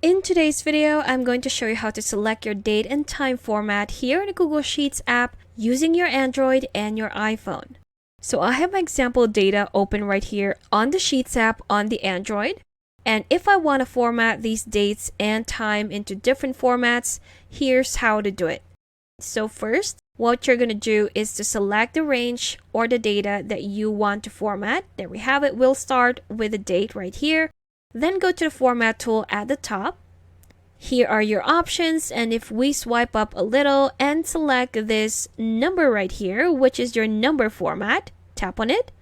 In today's video, I'm going to show you how to select your date and time format here in the Google Sheets app using your Android and your iPhone. So I have my example data open right here on the Sheets app on the Android. And if I want to format these dates and time into different formats, here's how to do it. So first, what you're going to do is to select the range or the data that you want to format. There we have it. We'll start with the date right here. Then go to the format tool at the top. Here are your options, and if we swipe up a little and select this number right here, which is your number format, tap on it.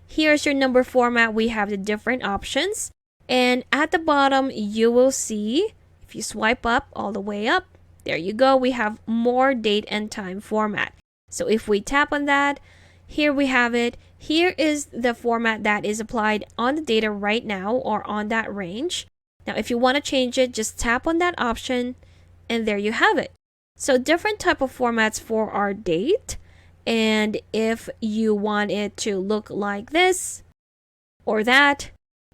Here's your number format. We have the different options, and at the bottom you will see, if you swipe up all the way up, there you go, we have more date and time format. So if we tap on that, here we have it. Here is the format that is applied on the data right now or on that range. Now, if you want to change it, just tap on that option and there you have it. So different type of formats for our date. And if you want it to look like this or that,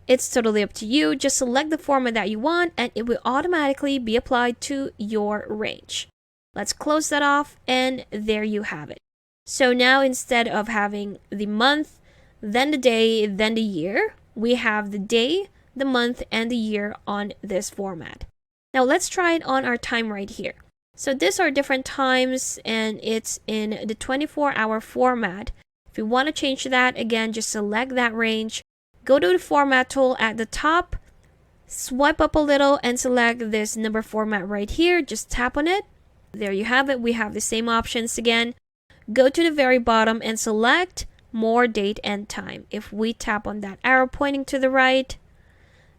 it's totally up to you. Just select the format that you want and it will automatically be applied to your range. Let's close that off and there you have it. So now instead of having the month, then the day, then the year, we have the day, the month, and the year on this format. Now let's try it on our time right here. So these are different times and it's in the 24-hour format. If you want to change that, again, just select that range. Go to the format tool at the top, swipe up a little and select this number format right here. Just tap on it. There you have it. We have the same options again. Go to the very bottom and select more date and time. If we tap on that arrow pointing to the right,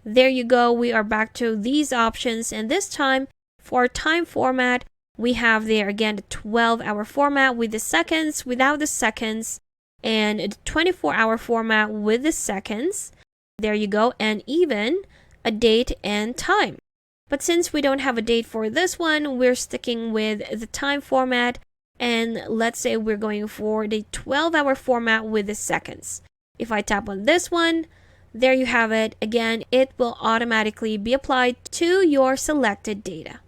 there you go. We are back to these options. And this time for time format, we have there again the 12-hour format with the seconds, without the seconds, and the 24-hour format with the seconds. There you go. And even a date and time. But since we don't have a date for this one, we're sticking with the time format. And let's say we're going for the 12-hour format with the seconds. If I tap on this one, there you have it. Again, it will automatically be applied to your selected data.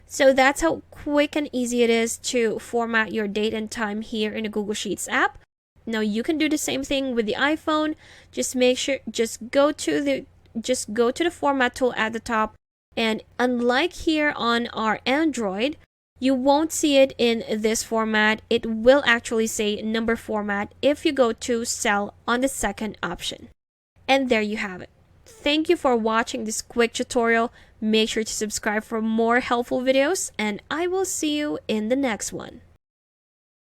So that's how quick and easy it is to format your date and time here in the Google Sheets app. Now you can do the same thing with the iPhone. Just make sure, just go to the format tool at the top. And unlike here on our Android, you won't see it in this format. It will actually say number format if you go to cell on the second option. And there you have it. Thank you for watching this quick tutorial. Make sure to subscribe for more helpful videos and I will see you in the next one.